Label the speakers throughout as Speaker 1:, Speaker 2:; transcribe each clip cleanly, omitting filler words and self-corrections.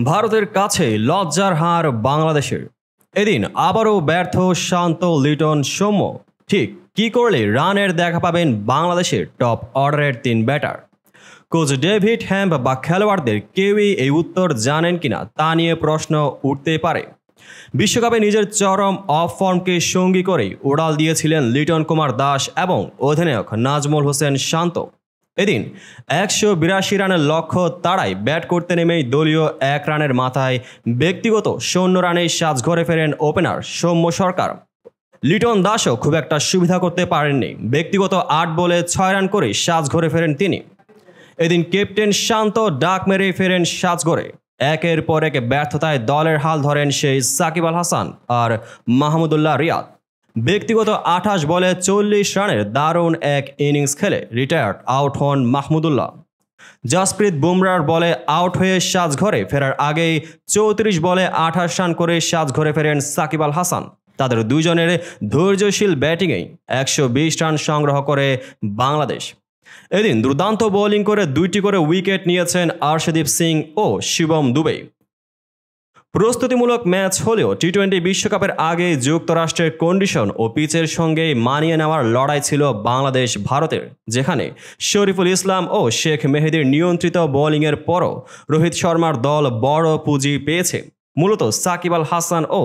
Speaker 1: ভারতের কাছে লজ্জার হার বাংলাদেশের। এদিন আবারও ব্যর্থ শান্ত লিটন সৌম্য। ঠিক কি করলে রানের দেখা পাবেন বাংলাদেশের টপ অর্ডারের তিন ব্যাটার? কোচ ডেভিড হ্যাম্প বা খেলোয়াড়দের কেউই এই উত্তর জানেন কিনা তা নিয়ে প্রশ্ন উঠতেই পারে। বিশ্বকাপে নিজের চরম অফ ফর্মকে সঙ্গী করেই উড়াল দিয়েছিলেন লিটন কুমার দাস এবং অধিনায়ক নাজমুল হোসেন শান্ত। এদিন ১৮২ রানের লক্ষ্য তাড়াই ব্যাট করতে নেমেই দলীয় ১ রানের মাথায় ব্যক্তিগত ০ রানেই সাজঘরে ফেরেন ওপেনার সৌম্য সরকার। লিটন দাসও খুব একটা সুবিধা করতে পারেননি, ব্যক্তিগত ৮ বলে ৬ রান করে সাজঘরে ফেরেন তিনি। এদিন ক্যাপ্টেন শান্ত ডাক মেরে ফেরেন সাজঘরে। একের পর এক ব্যর্থতায় দলের হাল ধরেন সেই সাকিব আল হাসান আর মাহমুদুল্লাহ রিয়াদ। ব্যক্তিগত ২৮ বলে ৪০ রানের দারুণ এক ইনিংস খেলে রিটায়ার্ড আউট হন মাহমুদুল্লাহ। জসপ্রীত বুমরার বলে আউট হয়ে সাজঘরে ফেরার আগেই ৩৪ বলে ২৮ রান করে সাজঘরে ফেরেন সাকিব আল হাসান। তাদের দুজনের ধৈর্যশীল ব্যাটিংয়েই ১২০ রান সংগ্রহ করে বাংলাদেশ। এদিন দুর্দান্ত বোলিং করে ২টি করে উইকেট নিয়েছেন আর্শদীপ সিং ও শিবম দুবে। প্রস্তুতিমূলক ম্যাচ হলেও টি-20 বিশ্বকাপের আগে যুক্তরাষ্ট্রের কন্ডিশন ও পিচের সঙ্গে মানিয়ে নেওয়ার লড়াই ছিল বাংলাদেশ ভারতের, যেখানে শরীফুল ইসলাম ও শেখ মেহেদীর নিয়ন্ত্রিত বোলিংয়ের পরও রোহিত শর্মার দল বড় পুঁজি পেয়েছে। মূলত সাকিব আল হাসান ও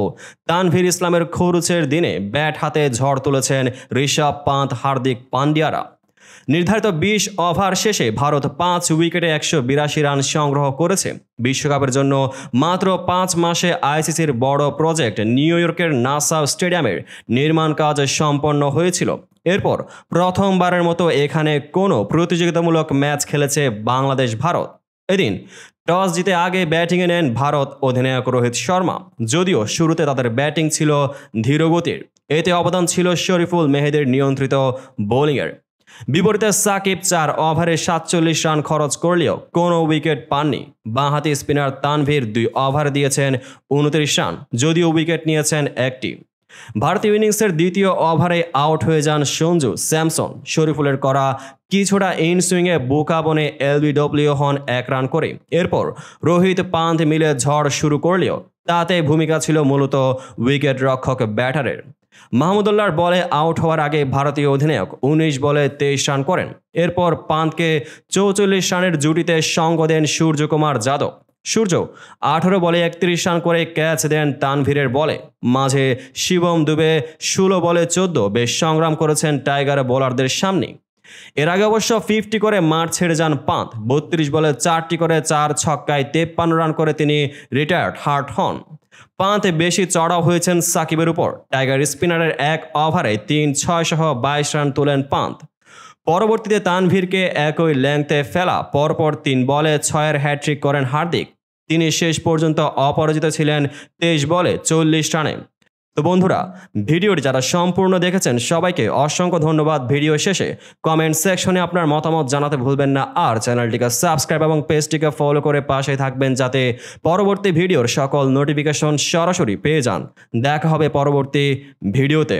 Speaker 1: তানভীর ইসলামের খরুচের দিনে ব্যাট হাতে ঝড় তুলেছেন ঋষভ পান্থ, হার্দিক পান্ডিয়ারা। নির্ধারিত ২০ ওভার শেষে ভারত ৫ উইকেটে ১৮২ রান সংগ্রহ করেছে। বিশ্বকাপের জন্য মাত্র ৫ মাসে আইসিসির বড় প্রজেক্ট নিউ ইয়র্কের নাসাউ স্টেডিয়ামের নির্মাণ কাজ সম্পন্ন হয়েছিল। এরপর প্রথমবারের মতো এখানে কোনো প্রতিযোগিতামূলক ম্যাচ খেলেছে বাংলাদেশ ভারত। এদিন টস জিতে আগে ব্যাটিংয়ে নেন ভারত অধিনায়ক রোহিত শর্মা। যদিও শুরুতে তাদের ব্যাটিং ছিল ধীরগতির, এতে অবদান ছিল শরীফুল মেহেদীর নিয়ন্ত্রিত বোলিংয়ের। বিপরীতে সাকিব ৪ ওভারে ৪৭ রান খরচ করলেও কোনো উইকেট পাননি। বাঁহাতি স্পিনার তানভীর ২ ওভার দিয়েছেন ২৯ রান, যদিও উইকেট নিয়েছেন একটি। ভারতীয় ইনিংসের দ্বিতীয় ওভারে আউট হয়ে যান সঞ্জু স্যামসন। শরীফুলের করা কিছুটা ইনসুইংয়ে বোকা বনে এলবিডব্লিউ হন ১ রান করে। এরপর রোহিত পান্থ মিলে ঝড় শুরু করলেও তাতে ভূমিকা ছিল মূলত উইকেট রক্ষক ব্যাটারের। মাহমুদুল্লাহর বলে আউট হওয়ার আগে ভারতীয় অধিনায়ক ১৯ বলে ২৩ রান করেন। এরপর পান্থকে ৪৪ রানের জুটিতে সঙ্গ দেন সূর্যকুমার যাদব। সূর্য ১৮ বলে ৩১ রান করে ক্যাচ দেন তানভীরের বলে। মাঝে শিবম দুবে ১৬ বলে ১৪ বেশ সংগ্রাম করেছেন টাইগার বোলারদের সামনে। এর আগে অবশ্য 50 করে মাঠ ছেড়ে যান পান্থ। ৩২ বলে ৪টি করে ৪ ছক্কায় ৫৩ রান করে তিনি রিটায়ার্ড হার্ট হন। পান্থ বেশি চড়াও হয়েছেন সাকিবের উপর। টাইগার স্পিনারের ১ ওভারে ৩-৬ সহ ২২ রান তোলেন পান্থ। পরবর্তীতে তানভীরকে একই লেংথে ফেলা পরপর ৩ বলে ৬-এর হ্যাট্রিক করেন হার্দিক। তিনি শেষ পর্যন্ত অপরাজিত ছিলেন ২৩ বলে ৪০ রানে। তো বন্ধুরা, ভিডিওটি যারা সম্পূর্ণ দেখেছেন সবাইকে অসংখ্য ধন্যবাদ। ভিডিও শেষে কমেন্ট সেকশনে আপনার মতামত জানাতে ভুলবেন না, আর চ্যানেলটিকে সাবস্ক্রাইব এবং পেজটিকে ফলো করে পাশে থাকবেন যাতে পরবর্তী ভিডিওর সকল নোটিফিকেশন সরাসরি পেয়ে যান। দেখা হবে পরবর্তী ভিডিওতে।